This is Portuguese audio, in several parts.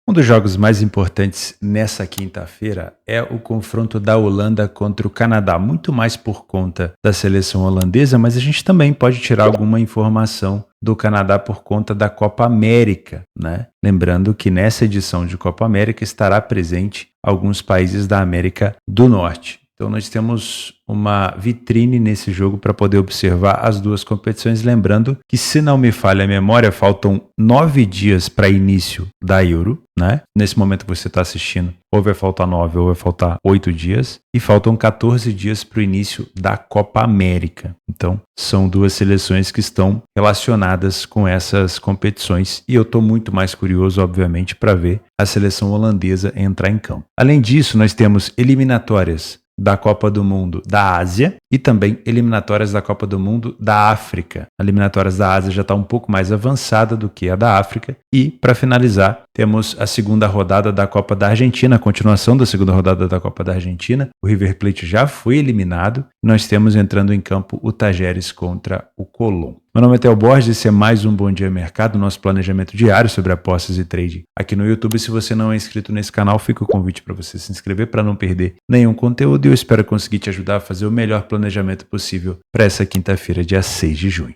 Um dos jogos mais importantes nessa quinta-feira é o confronto da Holanda contra o Canadá, muito mais por conta da seleção holandesa, mas a gente também pode tirar alguma informação do Canadá por conta da Copa América, né? Lembrando que nessa edição de Copa América estará presente alguns países da América do Norte. Então nós temos uma vitrine nesse jogo para poder observar as duas competições, lembrando que, se não me falha a memória, faltam 9 dias para início da Euro, né? Nesse momento que você está assistindo, ou vai faltar 9 ou vai faltar 8 dias, e faltam 14 dias para o início da Copa América. Então são duas seleções que estão relacionadas com essas competições e eu estou muito mais curioso, obviamente, para ver a seleção holandesa entrar em campo. Além disso, nós temos eliminatórias da Copa do Mundo da Ásia e também eliminatórias da Copa do Mundo da África. A eliminatórias da Ásia já está um pouco mais avançada do que a da África. E, para finalizar, temos a segunda rodada da Copa da Argentina, a continuação da segunda rodada da Copa da Argentina. O River Plate já foi eliminado. Nós temos entrando em campo o Tajeres contra o Colón. Meu nome é Theo Borges, esse é mais um Bom Dia Mercado, nosso planejamento diário sobre apostas e trading aqui no YouTube. Se você não é inscrito nesse canal, fica o convite para você se inscrever para não perder nenhum conteúdo e eu espero conseguir te ajudar a fazer o melhor planejamento possível para essa quinta-feira, dia 6 de junho.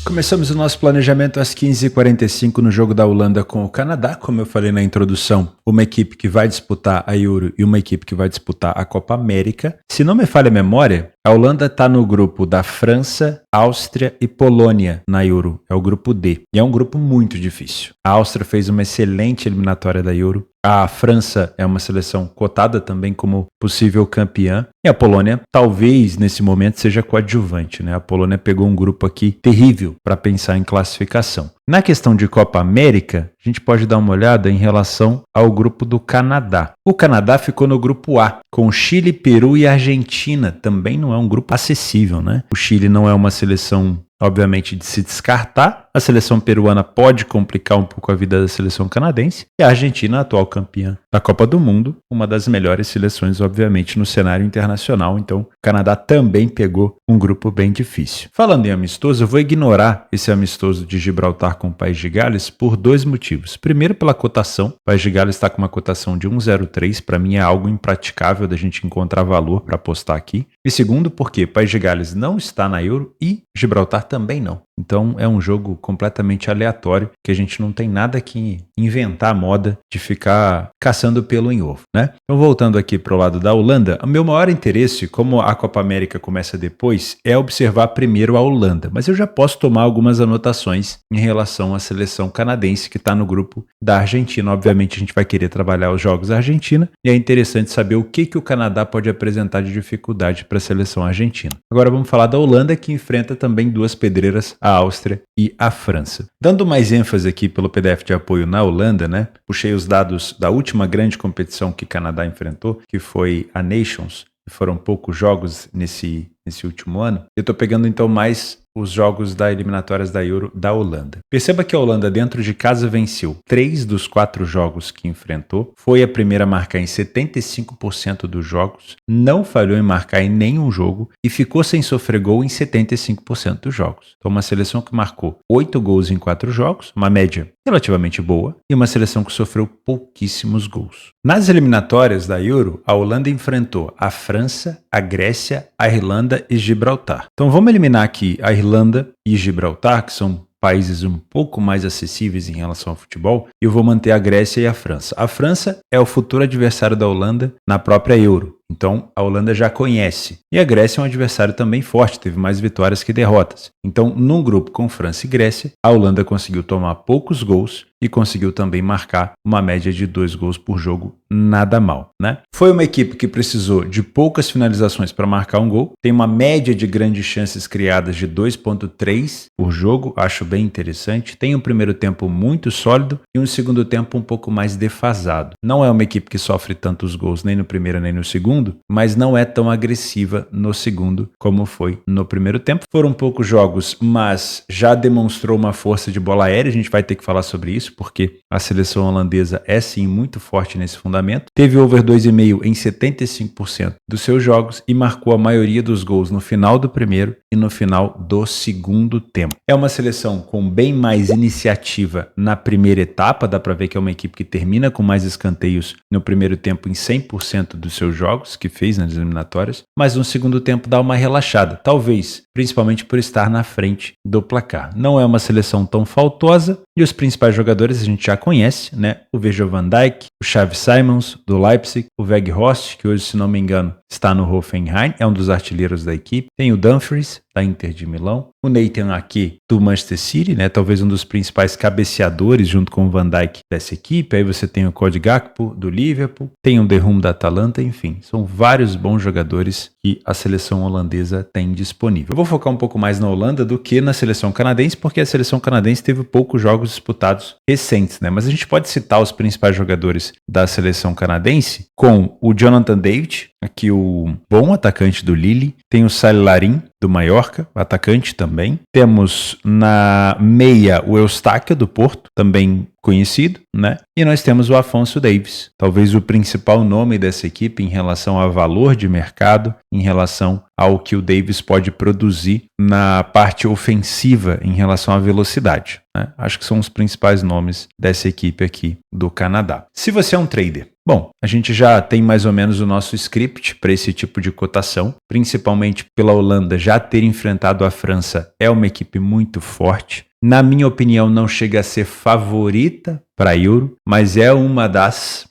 Começamos o nosso planejamento às 15h45 no jogo da Holanda com o Canadá. Como eu falei na introdução, uma equipe que vai disputar a Euro e uma equipe que vai disputar a Copa América. Se não me falha a memória, a Holanda está no grupo da França, Áustria e Polônia na Euro. É o grupo D. E é um grupo muito difícil. A Áustria fez uma excelente eliminatória da Euro. A França é uma seleção cotada também como possível campeã. E a Polônia, talvez nesse momento, seja coadjuvante, né? A Polônia pegou um grupo aqui terrível para pensar em classificação. Na questão de Copa América, a gente pode dar uma olhada em relação ao grupo do Canadá. O Canadá ficou no grupo A, com Chile, Peru e Argentina. Também não é um grupo acessível, né? O Chile não é uma seleção, obviamente, de se descartar. A seleção peruana pode complicar um pouco a vida da seleção canadense. E a Argentina, a atual campeã da Copa do Mundo, uma das melhores seleções, obviamente, no cenário internacional. Então, o Canadá também pegou um grupo bem difícil. Falando em amistoso, eu vou ignorar esse amistoso de Gibraltar com o País de Gales por dois motivos. Primeiro, pela cotação. O País de Gales está com uma cotação de 1,03. Para mim é algo impraticável da gente encontrar valor para apostar aqui. E segundo, porque o País de Gales não está na Euro e Gibraltar também não. Então é um jogo completamente aleatório que a gente não tem nada que inventar a moda de ficar caçando pelo em ovo, né? Então voltando aqui para o lado da Holanda, o meu maior interesse, como a Copa América começa depois, é observar primeiro a Holanda. Mas eu já posso tomar algumas anotações em relação à seleção canadense que está no grupo da Argentina. Obviamente a gente vai querer trabalhar os jogos da Argentina e é interessante saber o que o Canadá pode apresentar de dificuldade para a seleção argentina. Agora vamos falar da Holanda, que enfrenta também duas pedreiras, a Áustria e a França. Dando mais ênfase aqui pelo PDF de apoio na Holanda, né? Puxei os dados da última grande competição que o Canadá enfrentou, que foi a Nations, e foram poucos jogos nesse último ano. Eu estou pegando então mais os jogos da eliminatórias da Euro da Holanda. Perceba que a Holanda dentro de casa venceu 3 dos 4 jogos que enfrentou, foi a primeira a marcar em 75% dos jogos, não falhou em marcar em nenhum jogo e ficou sem sofrer gol em 75% dos jogos. Então uma seleção que marcou 8 gols em 4 jogos, uma média relativamente boa, e uma seleção que sofreu pouquíssimos gols. Nas eliminatórias da Euro, a Holanda enfrentou a França, a Grécia, a Irlanda e Gibraltar. Então vamos eliminar aqui a Irlanda e Gibraltar, que são países um pouco mais acessíveis em relação ao futebol, e eu vou manter a Grécia e a França. A França é o futuro adversário da Holanda na própria Euro. Então, a Holanda já conhece. E a Grécia é um adversário também forte, teve mais vitórias que derrotas. Então, num grupo com França e Grécia, a Holanda conseguiu tomar poucos gols e conseguiu também marcar uma média de 2 gols por jogo, nada mal, né? Foi uma equipe que precisou de poucas finalizações para marcar um gol, tem uma média de grandes chances criadas de 2,3 por jogo, acho bem interessante. Tem um primeiro tempo muito sólido e um segundo tempo um pouco mais defasado. Não é uma equipe que sofre tantos gols nem no primeiro nem no segundo, mas não é tão agressiva no segundo como foi no primeiro tempo. Foram poucos jogos, mas já demonstrou uma força de bola aérea. A gente vai ter que falar sobre isso, porque a seleção holandesa é sim muito forte nesse fundamento. Teve over 2,5 em 75% dos seus jogos e marcou a maioria dos gols no final do primeiro e e no final do segundo tempo. É uma seleção com bem mais iniciativa na primeira etapa, dá para ver que é uma equipe que termina com mais escanteios no primeiro tempo em 100% dos seus jogos que fez nas eliminatórias, mas no segundo tempo dá uma relaxada, talvez, principalmente por estar na frente do placar. Não é uma seleção tão faltosa e os principais jogadores a gente já conhece, né? O Virgil van Dijk, o Xavi Simons do Leipzig, o Weghorst, que hoje, se não me engano, está no Hoffenheim, é um dos artilheiros da equipe. Tem o Dumfries, da Inter de Milão. O Nathan Ake, do Manchester City, né? Talvez um dos principais cabeceadores junto com o Van Dijk dessa equipe. Aí você tem o Cody Gakpo, do Liverpool. Tem o De Roon, da Atalanta. Enfim, são vários bons jogadores que a seleção holandesa tem disponível. Eu vou focar um pouco mais na Holanda do que na seleção canadense, porque a seleção canadense teve poucos jogos disputados recentes, né? Mas a gente pode citar os principais jogadores da seleção canadense com o Jonathan David, aqui o bom atacante do Lille. Tem o Salih Larin, do Mallorca, atacante também. Temos na meia o Eustáquio, do Porto, também conhecido, né? E nós temos o Afonso Davies, talvez o principal nome dessa equipe em relação a valor de mercado, em relação ao que o Davies pode produzir na parte ofensiva em relação à velocidade, né? Acho que são os principais nomes dessa equipe aqui do Canadá. Se você é um trader, bom, a gente já tem mais ou menos o nosso script para esse tipo de cotação, principalmente pela Holanda já ter enfrentado a França, é uma equipe muito forte. Na minha opinião, não chega a ser favorita para a Euro, mas é uma das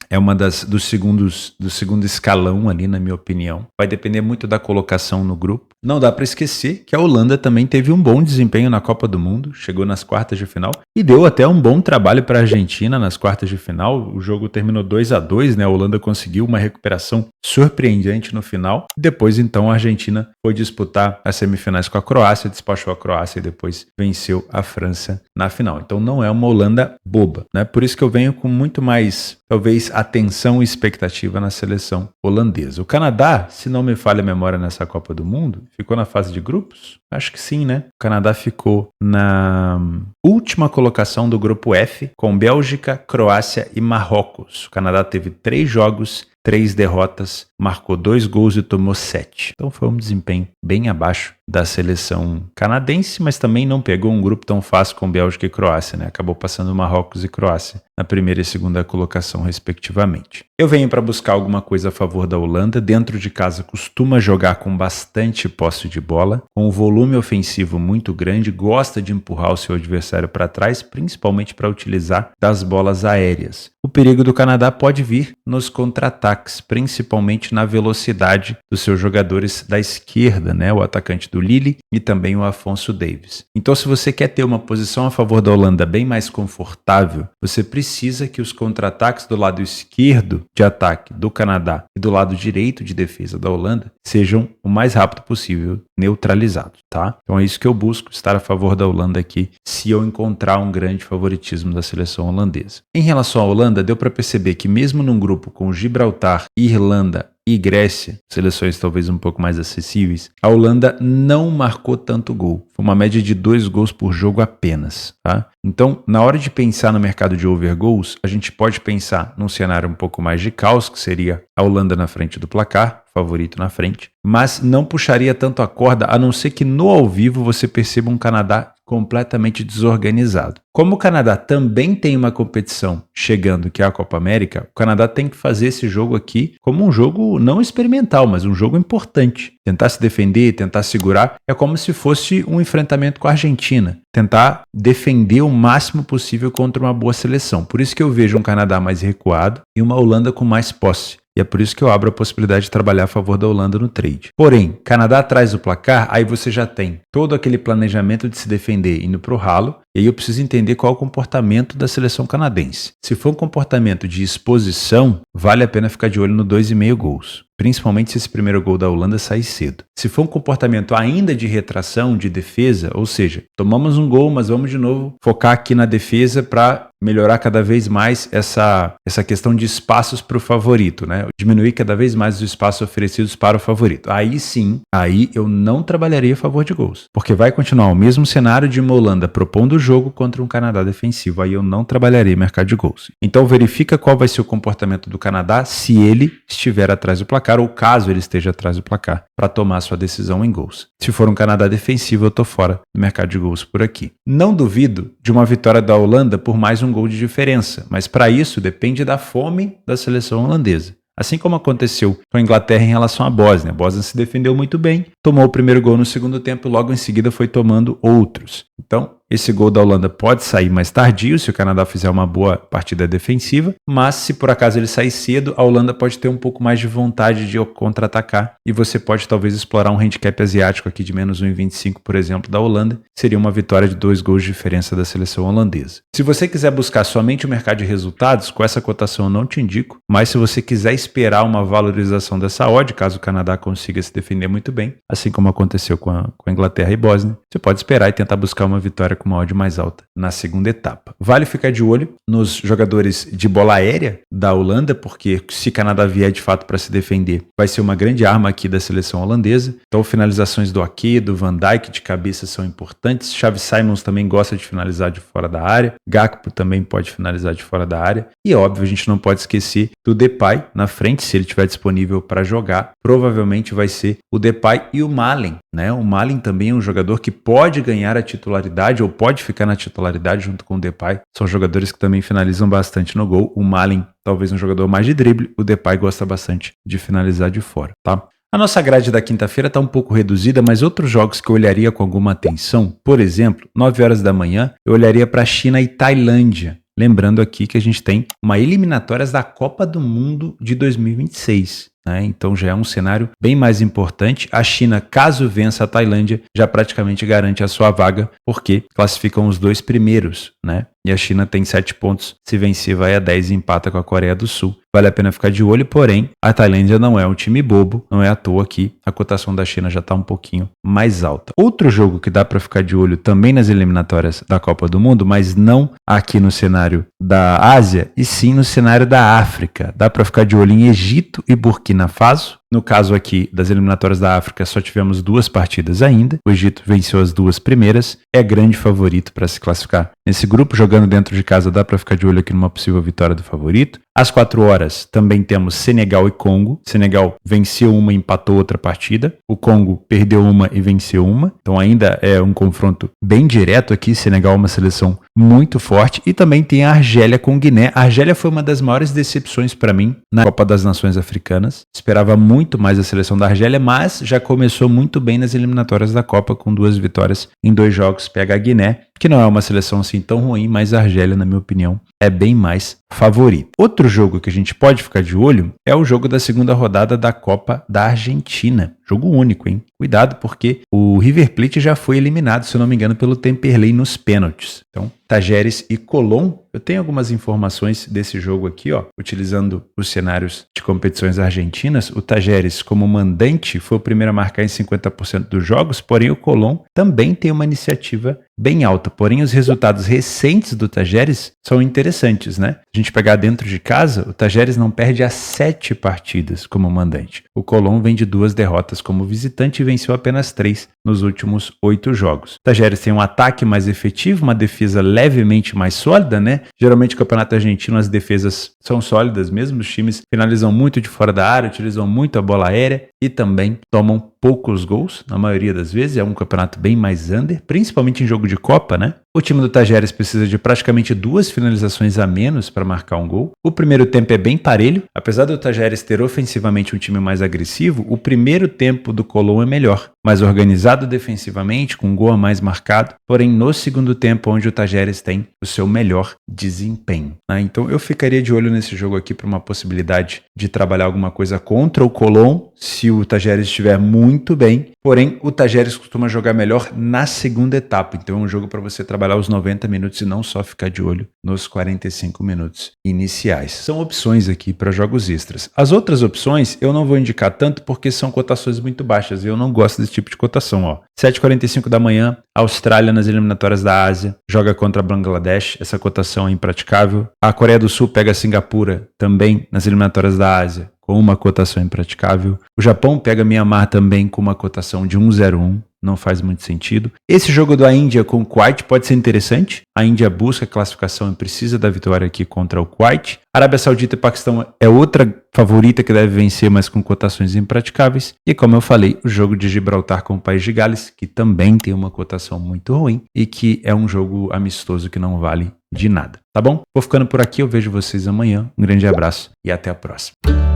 do segundo escalão ali, na minha opinião. Vai depender muito da colocação no grupo. Não dá para esquecer que a Holanda também teve um bom desempenho na Copa do Mundo, chegou nas quartas de final e deu até um bom trabalho para a Argentina nas quartas de final. O jogo terminou 2-2, né? A Holanda conseguiu uma recuperação surpreendente no final. Depois, então, a Argentina foi disputar as semifinais com a Croácia, despachou a Croácia e depois venceu a França na final. Então não é uma Holanda boba, né? Por isso que eu venho com muito mais, talvez, atenção e expectativa na seleção holandesa. O Canadá, se não me falha a memória nessa Copa do Mundo, ficou na fase de grupos? Acho que sim, né? O Canadá ficou na última colocação do grupo F, com Bélgica, Croácia e Marrocos. O Canadá teve 3 jogos, 3 derrotas, marcou 2 gols e tomou 7. Então foi um desempenho bem abaixo da seleção canadense, mas também não pegou um grupo tão fácil com Bélgica e Croácia, né? Acabou passando Marrocos e Croácia na primeira e segunda colocação, respectivamente. Eu venho para buscar alguma coisa a favor da Holanda. Dentro de casa costuma jogar com bastante posse de bola, com um volume ofensivo muito grande, gosta de empurrar o seu adversário para trás, principalmente para utilizar das bolas aéreas. O perigo do Canadá pode vir nos contra-ataques, principalmente na velocidade dos seus jogadores da esquerda, né? O atacante do Lille e também o Afonso Davies. Então, se você quer ter uma posição a favor da Holanda bem mais confortável, você precisa que os contra-ataques do lado esquerdo de ataque do Canadá e do lado direito de defesa da Holanda sejam o mais rápido possível neutralizados, tá? Então é isso que eu busco, estar a favor da Holanda aqui, se eu encontrar um grande favoritismo da seleção holandesa. Em relação à Holanda, deu para perceber que mesmo num grupo com Gibraltar, Irlanda e Grécia, seleções talvez um pouco mais acessíveis, a Holanda não marcou tanto gol. Foi uma média de 2 gols por jogo apenas, tá? Então, na hora de pensar no mercado de over goals, a gente pode pensar num cenário um pouco mais de caos, que seria a Holanda na frente do placar, favorito na frente, mas não puxaria tanto a corda, a não ser que no ao vivo você perceba um Canadá completamente desorganizado. Como o Canadá também tem uma competição chegando, que é a Copa América, o Canadá tem que fazer esse jogo aqui como um jogo não experimental, mas um jogo importante. Tentar se defender, tentar segurar, é como se fosse um enfrentamento com a Argentina. Tentar defender o máximo possível contra uma boa seleção. Por isso que eu vejo um Canadá mais recuado e uma Holanda com mais posse. E é por isso que eu abro a possibilidade de trabalhar a favor da Holanda no trade. Porém, Canadá atrás do placar, aí você já tem todo aquele planejamento de se defender indo para o ralo, e aí eu preciso entender qual é o comportamento da seleção canadense. Se for um comportamento de exposição, vale a pena ficar de olho no 2,5 gols. Principalmente se esse primeiro gol da Holanda sair cedo. Se for um comportamento ainda de retração, de defesa, ou seja, tomamos um gol, mas vamos de novo focar aqui na defesa para melhorar cada vez mais essa questão de espaços para o favorito, né? Diminuir cada vez mais os espaços oferecidos para o favorito. Aí sim, aí eu não trabalharia a favor de gols. Porque vai continuar o mesmo cenário de uma Holanda propondo o jogo contra um Canadá defensivo. Aí eu não trabalharei mercado de gols. Então verifica qual vai ser o comportamento do Canadá se ele estiver atrás do placar ou caso ele esteja atrás do placar para tomar sua decisão em gols. Se for um Canadá defensivo, eu tô fora do mercado de gols por aqui. Não duvido de uma vitória da Holanda por mais um gol de diferença, mas para isso depende da fome da seleção holandesa. Assim como aconteceu com a Inglaterra em relação à Bósnia. A Bósnia se defendeu muito bem, tomou o primeiro gol no segundo tempo e logo em seguida foi tomando outros. Então, esse gol da Holanda pode sair mais tardio se o Canadá fizer uma boa partida defensiva, mas se por acaso ele sair cedo, a Holanda pode ter um pouco mais de vontade de contra-atacar e você pode talvez explorar um handicap asiático aqui de menos 1,25, por exemplo, da Holanda. Seria uma vitória de 2 gols de diferença da seleção holandesa. Se você quiser buscar somente o mercado de resultados, com essa cotação eu não te indico, mas se você quiser esperar uma valorização dessa odd, caso o Canadá consiga se defender muito bem, assim como aconteceu com a Inglaterra e Bósnia, você pode esperar e tentar buscar uma vitória com uma odd mais alta na segunda etapa. Vale ficar de olho nos jogadores de bola aérea da Holanda, porque se o Canadá vier de fato para se defender, vai ser uma grande arma aqui da seleção holandesa. Então finalizações do Ake, do Van Dijk de cabeça são importantes. Xavi Simons também gosta de finalizar de fora da área. Gakpo também pode finalizar de fora da área. E óbvio, a gente não pode esquecer do Depay na frente, se ele estiver disponível para jogar. Provavelmente vai ser o Depay e o Malen, né? O Malen também é um jogador que pode ganhar a titularidade ou pode ficar na titularidade junto com o Depay. São jogadores que também finalizam bastante no gol. O Malen talvez um jogador mais de drible, o Depay gosta bastante de finalizar de fora, tá? A nossa grade da quinta-feira está um pouco reduzida, mas outros jogos que eu olharia com alguma atenção, por exemplo, 9 horas da manhã, eu olharia para China e Tailândia. Lembrando aqui que a gente tem uma eliminatórias da Copa do Mundo de 2026. Então já é um cenário bem mais importante. A China, caso vença a Tailândia, já praticamente garante a sua vaga, porque classificam os 2 primeiros, né? E a China tem 7 pontos. Se vencer, vai a 10 e empata com a Coreia do Sul. Vale a pena ficar de olho, porém, a Tailândia não é um time bobo, não é à toa que a cotação da China já está um pouquinho mais alta. Outro jogo que dá para ficar de olho também nas eliminatórias da Copa do Mundo, mas não aqui no cenário da Ásia, e sim no cenário da África. Dá para ficar de olho em Egito e Burkina Faso. No caso aqui das eliminatórias da África, só tivemos 2 partidas ainda. O Egito venceu as 2 primeiras, é grande favorito para se classificar nesse grupo. Jogando dentro de casa, dá para ficar de olho aqui numa possível vitória do favorito. Às 4 horas, também temos Senegal e Congo. Senegal venceu uma e empatou outra partida. O Congo perdeu uma e venceu uma. Então ainda é um confronto bem direto aqui. Senegal é uma seleção muito forte. E também tem a Argélia com Guiné. A Argélia foi uma das maiores decepções para mim na Copa das Nações Africanas. Esperava muito mais a seleção da Argélia, mas já começou muito bem nas eliminatórias da Copa, com 2 vitórias em 2 jogos. Pega a Guiné, que não é uma seleção assim tão ruim, mas a Argélia, na minha opinião, é bem mais favorita. Outro jogo que a gente pode ficar de olho é o jogo da segunda rodada da Copa da Argentina. Jogo único, hein? Cuidado, porque o River Plate já foi eliminado, se eu não me engano, pelo Temperley nos pênaltis. Então, Tajeres e Colón. Eu tenho algumas informações desse jogo aqui, ó, utilizando os cenários de competições argentinas. O Tajeres, como mandante, foi o primeiro a marcar em 50% dos jogos, porém o Colón também tem uma iniciativa bem alta. Porém, os resultados recentes do Tajeres são interessantes, né? A gente pegar dentro de casa, o Tajeres não perde há 7 partidas como mandante. O Colón vem de 2 derrotas como visitante e venceu apenas 3 nos últimos 8 jogos. O Tajeres tem um ataque mais efetivo, uma defesa levemente mais sólida, né? Geralmente no campeonato argentino as defesas são sólidas mesmo, os times finalizam muito de fora da área, utilizam muito a bola aérea e também tomam poucos gols, na maioria das vezes. É um campeonato bem mais under, principalmente em jogo de Copa, né? O time do Tajeres precisa de praticamente 2 finalizações a menos para marcar um gol. O primeiro tempo é bem parelho. Apesar do Tajeres ter ofensivamente um time mais agressivo, o primeiro tempo do Colón é melhor, mais organizado defensivamente, com um gol a mais marcado, porém no segundo tempo onde o Tajeres tem o seu melhor desempenho, né? Então eu ficaria de olho nesse jogo aqui para uma possibilidade de trabalhar alguma coisa contra o Colón, se o Tajeres estiver muito bem. Porém, o Tajeres costuma jogar melhor na segunda etapa, então é um jogo para você trabalhar os 90 minutos e não só ficar de olho nos 45 minutos iniciais. São opções aqui para jogos extras. As outras opções eu não vou indicar tanto porque são cotações muito baixas e eu não gosto desse tipo de cotação, ó. 7h45 da manhã, Austrália nas eliminatórias da Ásia, joga contra Bangladesh, essa cotação é impraticável. A Coreia do Sul pega a Singapura também nas eliminatórias da Ásia, com uma cotação impraticável. O Japão pega Mianmar também com uma cotação de 1,01. não faz muito sentido. Esse jogo da Índia com o Kuwait pode ser interessante. A Índia busca a classificação e precisa da vitória aqui contra o Kuwait. Arábia Saudita e Paquistão é outra favorita que deve vencer, mas com cotações impraticáveis. E como eu falei, o jogo de Gibraltar com o País de Gales, que também tem uma cotação muito ruim e que é um jogo amistoso que não vale de nada, tá bom? Vou ficando por aqui, eu vejo vocês amanhã. Um grande abraço e até a próxima.